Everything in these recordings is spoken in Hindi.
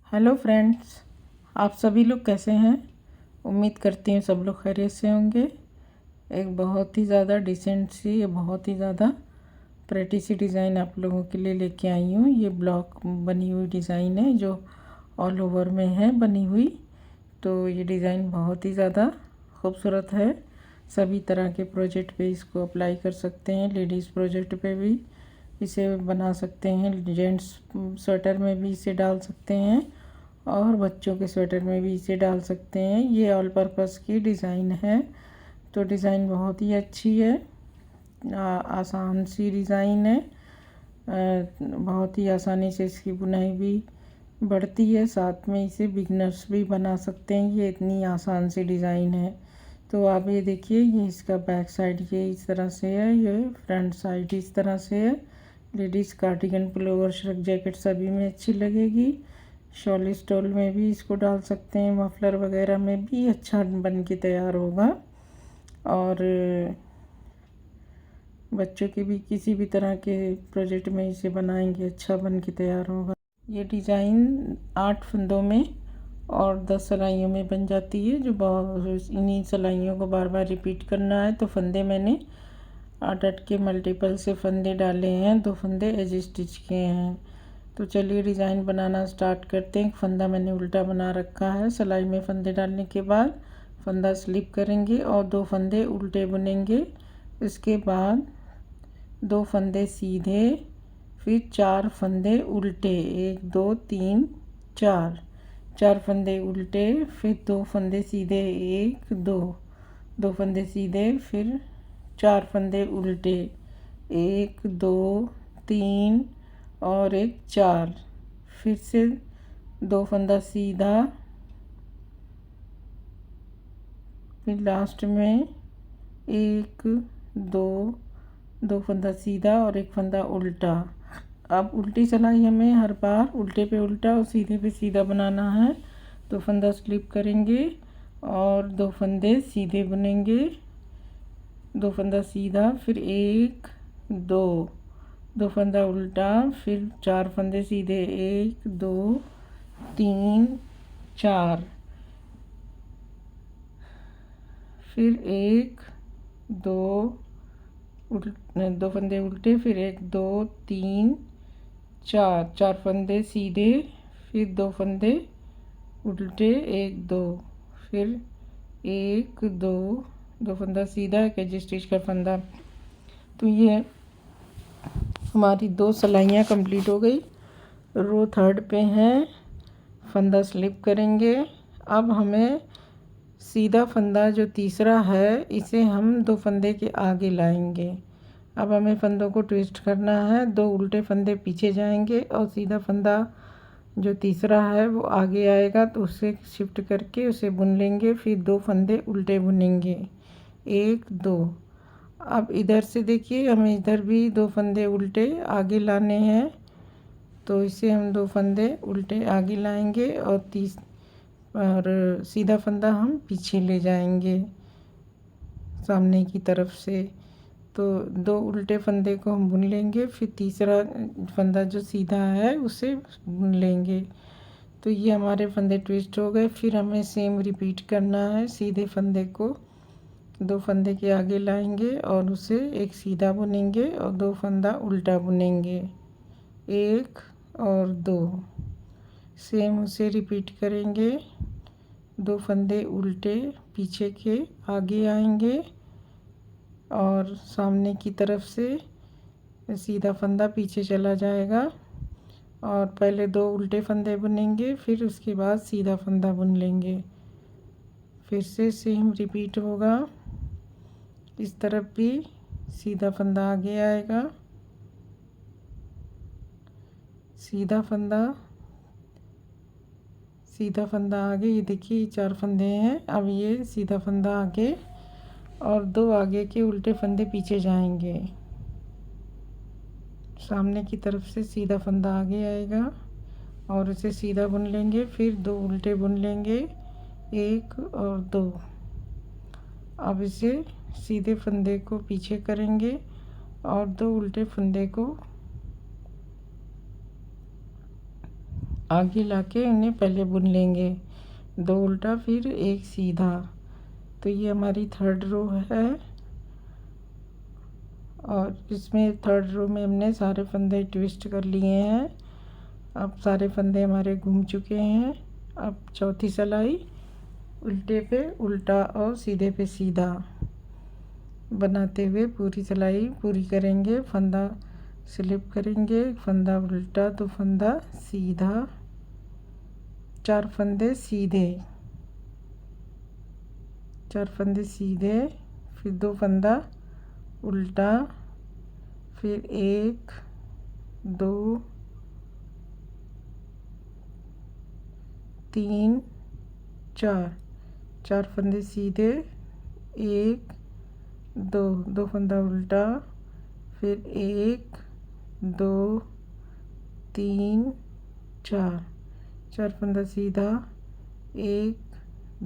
हेलो फ्रेंड्स, आप सभी लोग कैसे हैं। उम्मीद करती हूँ सब लोग खैरियत से होंगे। एक बहुत ही ज़्यादा डिसेंट सी, बहुत ही ज़्यादा प्रेटी सी डिज़ाइन आप लोगों के लिए लेके आई हूँ। ये ब्लॉक बनी हुई डिज़ाइन है जो ऑल ओवर में है बनी हुई। तो ये डिज़ाइन बहुत ही ज़्यादा खूबसूरत है। सभी तरह के प्रोजेक्ट पे इसको अप्लाई कर सकते हैं। लेडीज़ प्रोजेक्ट पे भी इसे बना सकते हैं, जेंट्स स्वेटर में भी इसे डाल सकते हैं और बच्चों के स्वेटर में भी इसे डाल सकते हैं। ये ऑल पर्पस की डिज़ाइन है। तो डिज़ाइन बहुत ही अच्छी है, आसान सी डिज़ाइन है। बहुत ही आसानी से इसकी बुनाई भी बढ़ती है, साथ में इसे बिगनर्स भी बना सकते हैं। ये इतनी आसान सी डिज़ाइन है। तो आप ये देखिए, ये इसका बैक साइड ये इस तरह से है, ये फ्रंट साइड इस तरह से है। Ladies cardigan, pullover, shrug jacket सभी में अच्छी लगेगी। शॉल स्टोल में भी इसको डाल सकते हैं, मफलर वगैरह में भी अच्छा बन के तैयार होगा। और बच्चों के भी किसी भी तरह के प्रोजेक्ट में इसे बनाएंगे, अच्छा बन के तैयार होगा। ये डिज़ाइन 8 फंदों में और 10 सिलाइयों में बन जाती है। जो बहुत इन्हीं सिलाइयों को बार बार रिपीट करना है। तो फंदे मैंने 8 के मल्टीपल से फंदे डाले हैं, 2 फंदे एज स्टिच किए हैं। तो चलिए डिज़ाइन बनाना स्टार्ट करते हैं। फंदा मैंने उल्टा बना रखा है। सिलाई में फंदे डालने के बाद फंदा स्लिप करेंगे और 2 फंदे उल्टे बुनेंगे। इसके बाद 2 फंदे सीधे, फिर 4 फंदे उल्टे, 1 2 3 4, 4 फंदे उल्टे, फिर 2 फंदे सीधे, 1 2, 2 फंदे सीधे, फिर 4 फंदे उल्टे, 1 2 3 और 1 4, फिर से 2 फंदा सीधा, फिर लास्ट में 1 2, 2 फंदा सीधा और 1 फंदा उल्टा। अब उल्टी सिलाई हमें हर बार उल्टे पे उल्टा और सीधे पे सीधा बनाना है। तो फंदा स्लिप करेंगे और 2 फंदे सीधे बुनेंगे, 2 फंदा सीधा, फिर 1 2, 2 फंदा उल्टा, फिर 4 फंदे सीधे, 1 2 3 4, फिर 1 2, 2 फंदे उल्टे, फिर 1 2 3 4, 4 फंदे सीधे, फिर 2 फंदे उल्टे, 1 2, फिर 1 2, 2 फंदा सीधा, एक एज स्टिच का फंदा। तो ये हमारी 2 सिलाइयाँ कंप्लीट हो गई। रो 3rd पे हैं। फंदा स्लिप करेंगे। अब हमें सीधा फंदा जो तीसरा है इसे हम 2 फंदे के आगे लाएंगे। अब हमें फंदों को ट्विस्ट करना है। 2 उल्टे फंदे पीछे जाएंगे और सीधा फंदा जो तीसरा है वो आगे आएगा, तो उसे शिफ्ट करके उसे बुन लेंगे। फिर 2 फंदे उल्टे बुनेंगे, 1 2। अब इधर से देखिए, हमें इधर भी 2 फंदे उल्टे आगे लाने हैं। तो इसे हम 2 फंदे उल्टे आगे लाएंगे और सीधा फंदा हम पीछे ले जाएंगे सामने की तरफ से। तो 2 उल्टे फंदे को हम बुन लेंगे, फिर तीसरा फंदा जो सीधा है उसे बुन लेंगे। तो ये हमारे फंदे ट्विस्ट हो गए। फिर हमें सेम रिपीट करना है। सीधे फंदे को 2 फंदे के आगे लाएंगे और उसे एक सीधा बुनेंगे और 2 फंदा उल्टा बुनेंगे, 1 और 2। सेम उसे रिपीट करेंगे। 2 फंदे उल्टे पीछे के आगे आएंगे और सामने की तरफ से सीधा फंदा पीछे चला जाएगा और पहले 2 उल्टे फंदे बुनेंगे, फिर उसके बाद सीधा फंदा बुन लेंगे। फिर से सेम रिपीट होगा। इस तरफ भी सीधा फंदा आगे आएगा, सीधा फंदा आगे। ये देखिए 4 फंदे हैं। अब ये सीधा फंदा आगे और 2 आगे के उल्टे फंदे पीछे जाएंगे। सामने की तरफ से सीधा फंदा आगे आएगा और इसे सीधा बुन लेंगे। फिर 2 उल्टे बुन लेंगे, 1 और 2। अब इसे सीधे फंदे को पीछे करेंगे और 2 उल्टे फंदे को आगे लाके इन्हें पहले बुन लेंगे, 2 उल्टा फिर 1 सीधा। तो ये हमारी थर्ड रो है और इसमें थर्ड रो में हमने सारे फंदे ट्विस्ट कर लिए हैं। अब सारे फंदे हमारे घूम चुके हैं। अब चौथी सिलाई उल्टे पे उल्टा और सीधे पे सीधा बनाते हुए पूरी सिलाई पूरी करेंगे। फंदा स्लिप करेंगे, फंदा उल्टा तो फंदा सीधा, 4 फंदे सीधे, 4 फंदे सीधे, फिर 2 फंदा उल्टा, फिर 1 2 3 4, 4 फंदे सीधे, 1 2 2 फंदा उल्टा, फिर 1 2 3 4, 4 फंदा सीधा, 1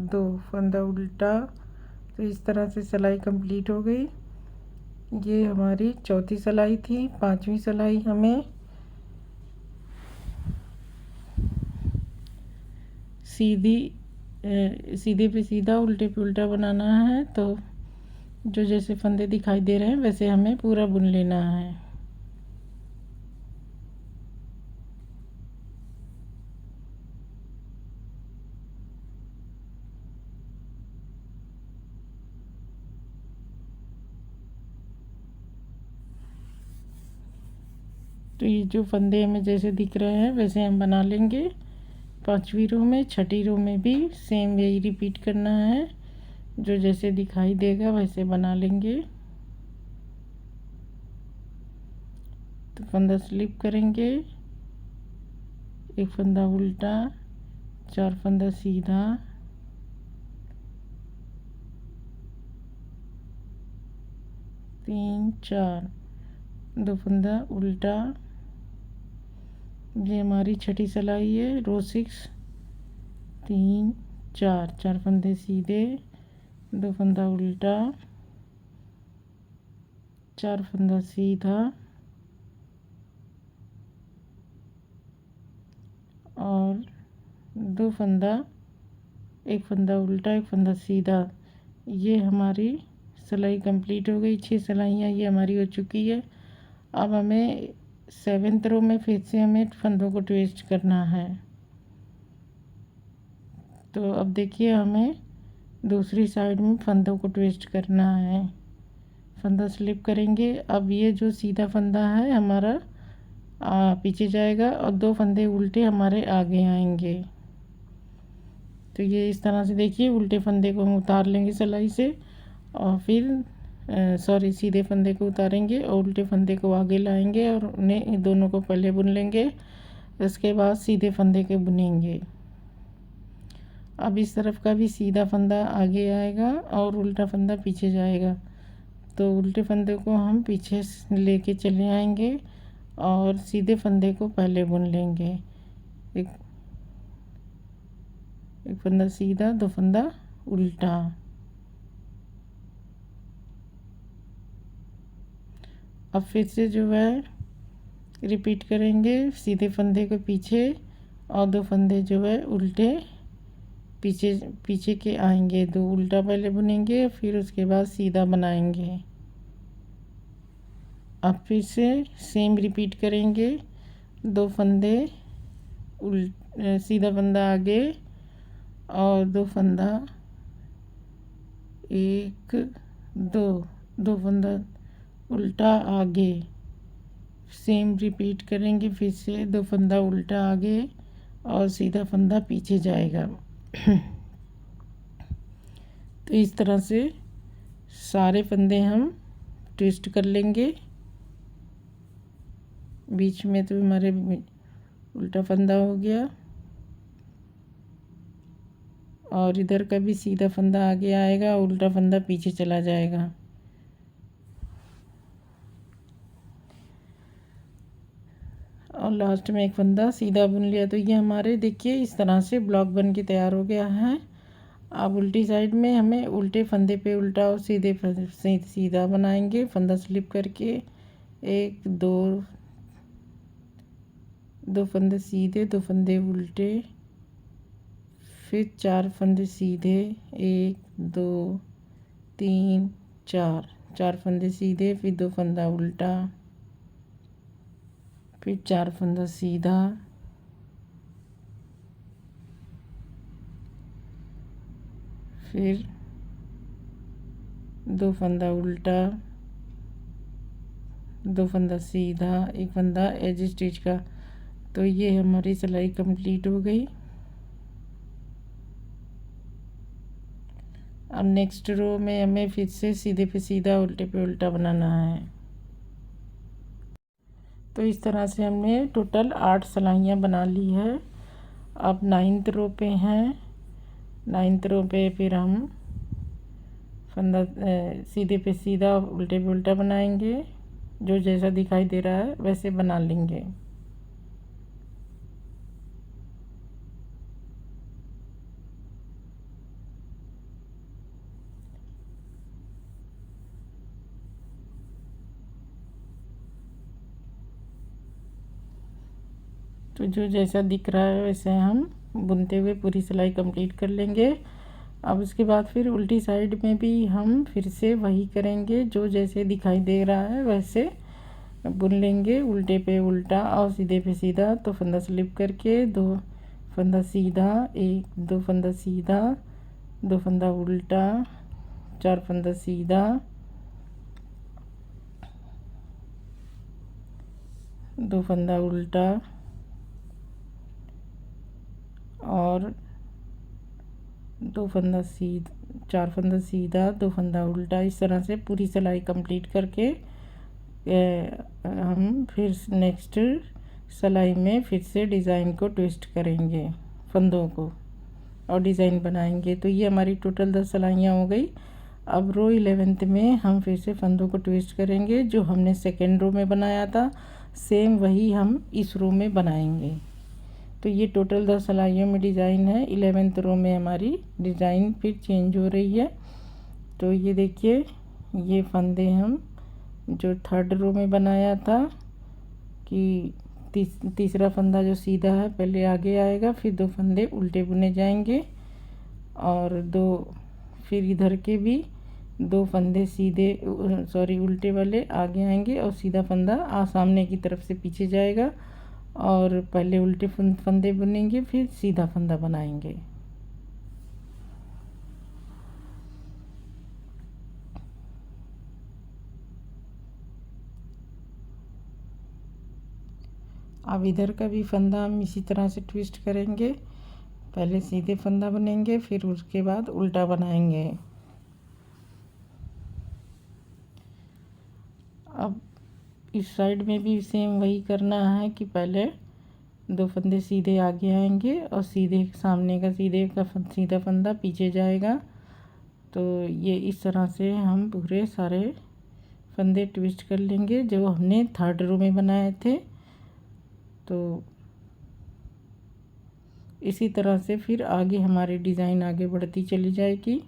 2 फंदा उल्टा। तो इस तरह से सिलाई कंप्लीट हो गई। ये हमारी चौथी सिलाई थी। पांचवी सिलाई हमें सीधे पे सीधा उल्टे पे उल्टा बनाना है। तो जो जैसे फंदे दिखाई दे रहे हैं वैसे हमें पूरा बुन लेना है। तो ये जो फंदे हमें जैसे दिख रहे हैं वैसे हम बना लेंगे। पांचवी रो में, छठी रो में भी सेम यही रिपीट करना है। जो जैसे दिखाई देगा वैसे बना लेंगे। तो फंदा स्लिप करेंगे, एक फंदा उल्टा, 4 फंदा सीधा, 3 4, 2 फंदा उल्टा। ये हमारी छठी सिलाई है, रो 6। 3 4, 4 फंदे सीधे, 2 फंदा उल्टा, 4 फंदा सीधा और 2 फंदा, 1 फंदा उल्टा, 1 फंदा सीधा। ये हमारी सिलाई कंप्लीट हो गई। 6 सिलाइयाँ ये हमारी हो चुकी है। अब हमें 7th रो में फिर से हमें फंदों को ट्विस्ट करना है। तो अब देखिए हमें दूसरी साइड में फंदों को ट्विस्ट करना है। फंदा स्लिप करेंगे। अब ये जो सीधा फंदा है हमारा पीछे जाएगा और 2 फंदे उल्टे हमारे आगे आएंगे। तो ये इस तरह से देखिए उल्टे फंदे को हम उतार लेंगे सिलाई से और फिर सीधे फंदे को उतारेंगे और उल्टे फंदे को आगे लाएंगे और उन्हें दोनों को पहले बुन लेंगे। इसके बाद सीधे फंदे के बुनेंगे। अब इस तरफ का भी सीधा फंदा आगे आएगा और उल्टा फंदा पीछे जाएगा। तो उल्टे फंदे को हम पीछे लेके चले आएंगे और सीधे फंदे को पहले बुन लेंगे। एक फंदा सीधा, 2 फंदा उल्टा। अब फिर से जो है रिपीट करेंगे। सीधे फंदे को पीछे और 2 फंदे जो है उल्टे पीछे के आएंगे। 2 उल्टा पहले बुनेंगे फिर उसके बाद सीधा बनाएंगे। अब फिर से सेम रिपीट करेंगे। 2 फंदे सीधा फंदा आगे और 2 फंदा 1 2 फंदा उल्टा आगे। सेम रिपीट करेंगे। फिर से 2 फंदा उल्टा आगे और सीधा फंदा पीछे जाएगा। तो इस तरह से सारे फंदे हम ट्विस्ट कर लेंगे। बीच में तो हमारे उल्टा फंदा हो गया और इधर का भी सीधा फंदा आगे आएगा, उल्टा फंदा पीछे चला जाएगा। और लास्ट में एक फंदा सीधा बुन लिया। तो ये हमारे देखिए इस तरह से ब्लॉक बन के तैयार हो गया है। अब उल्टी साइड में हमें उल्टे फंदे पे उल्टा और सीधे सीधा बनाएंगे। फंदा स्लिप करके 1 2 2 फंदे सीधे, 2 फंदे उल्टे, फिर 4 फंदे सीधे, 1 2 3 4, 4 फंदे सीधे, फिर 2 फंदा उल्टा, फिर 4 फंदा सीधा, फिर 2 फंदा उल्टा, 2 फंदा सीधा, 1 फंदा एज स्टिच का। तो ये हमारी सिलाई कंप्लीट हो गई। अब नेक्स्ट रो में हमें फिर से सीधे पे सीधा, उल्टे पे उल्टा बनाना है। तो इस तरह से हमने टोटल 8 सिलाइयाँ बना ली है। अब 9th रो पे हैं। 9th रो पे फिर हम फंदा सीधे पे सीधा, उल्टे पे उल्टा बनाएंगे। जो जैसा दिखाई दे रहा है वैसे बना लेंगे। तो जो जैसा दिख रहा है वैसे हम बुनते हुए पूरी सिलाई कंप्लीट कर लेंगे। अब उसके बाद फिर उल्टी साइड में भी हम फिर से वही करेंगे, जो जैसे दिखाई दे रहा है वैसे बुन लेंगे। उल्टे पे उल्टा और सीधे पे सीधा। तो फंदा स्लिप करके 2 फंदा सीधा, 1 2 फंदा सीधा, 2 फंदा उल्टा, 4 फंदा सीधा, 2 फंदा उल्टा और 2 फंदा सीधा, 4 फंदा सीधा, 2 फंदा उल्टा। इस तरह से पूरी सिलाई कंप्लीट करके हम फिर नेक्स्ट सिलाई में फिर से डिज़ाइन को ट्विस्ट करेंगे, फंदों को, और डिज़ाइन बनाएंगे। तो ये हमारी टोटल 10 सिलाइयाँ हो गई। अब रो 11th में हम फिर से फंदों को ट्विस्ट करेंगे। जो हमने सेकेंड रो में बनाया था सेम वही हम इस रो में बनाएंगे। तो ये टोटल 10 सिलाइयों में डिज़ाइन है। 11th रो में हमारी डिज़ाइन फिर चेंज हो रही है। तो ये देखिए, ये फंदे हम जो 3rd रो में बनाया था कि तीसरा फंदा जो सीधा है पहले आगे आएगा, फिर 2 फंदे उल्टे बुने जाएंगे और 2 फिर इधर के भी 2 फंदे सीधे उल्टे वाले आगे आएंगे और सीधा फंदा सामने की तरफ से पीछे जाएगा और पहले उल्टे फंदे बुनेंगे फिर सीधा फंदा बनाएंगे। अब इधर का भी फंदा हम इसी तरह से ट्विस्ट करेंगे। पहले सीधे फंदा बुनेंगे फिर उसके बाद उल्टा बनाएंगे। अब इस साइड में भी सेम वही करना है कि पहले 2 फंदे सीधे आगे आएंगे और सीधे सामने का सीधा फंदा पीछे जाएगा। तो ये इस तरह से हम पूरे सारे फंदे ट्विस्ट कर लेंगे जो हमने 3rd रो में बनाए थे। तो इसी तरह से फिर आगे हमारी डिज़ाइन आगे बढ़ती चली जाएगी।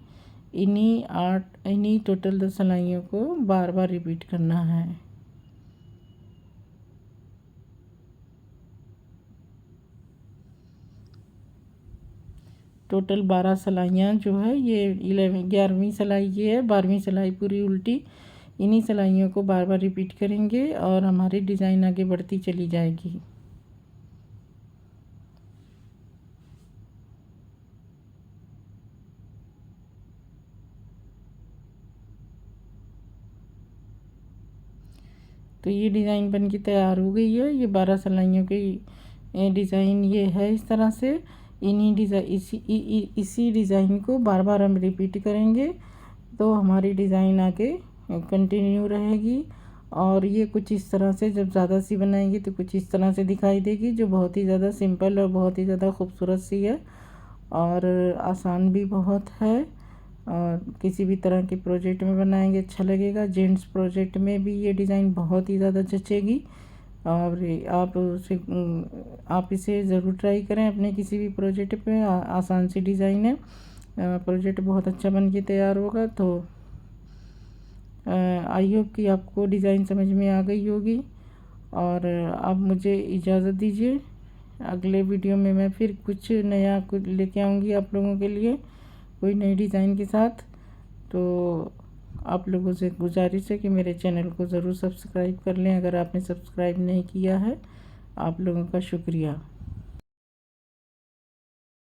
इन्हीं टोटल 10 सिलाइयों को बार बार रिपीट करना है। टोटल 12 सिलाइयाँ जो है ये 11वीं सिलाई ये है, 12वीं सिलाई पूरी उल्टी। इन्हीं सिलाइयों को बार बार रिपीट करेंगे और हमारी डिज़ाइन आगे बढ़ती चली जाएगी। तो ये डिज़ाइन बन के तैयार हो गई है। ये 12 सिलाइयों की डिज़ाइन ये है इस तरह से। इसी डिज़ाइन को बार बार हम रिपीट करेंगे तो हमारी डिज़ाइन आगे कंटिन्यू रहेगी। और ये कुछ इस तरह से जब ज़्यादा सी बनाएंगे तो कुछ इस तरह से दिखाई देगी, जो बहुत ही ज़्यादा सिंपल और बहुत ही ज़्यादा खूबसूरत सी है और आसान भी बहुत है। और किसी भी तरह के प्रोजेक्ट में बनाएंगे अच्छा लगेगा। जेंट्स प्रोजेक्ट में भी ये डिज़ाइन बहुत ही ज़्यादा जचेगी और आप इसे ज़रूर ट्राई करें अपने किसी भी प्रोजेक्ट पे। आसान सी डिज़ाइन है, प्रोजेक्ट बहुत अच्छा बन के तैयार होगा। तो आई होप कि आपको डिज़ाइन समझ में आ गई होगी और अब मुझे इजाज़त दीजिए। अगले वीडियो में मैं फिर कुछ नया कुछ लेके आऊँगी आप लोगों के लिए, कोई नई डिज़ाइन के साथ। तो आप लोगों से गुजारिश है कि मेरे चैनल को ज़रूर सब्सक्राइब कर लें अगर आपने सब्सक्राइब नहीं किया है। आप लोगों का शुक्रिया।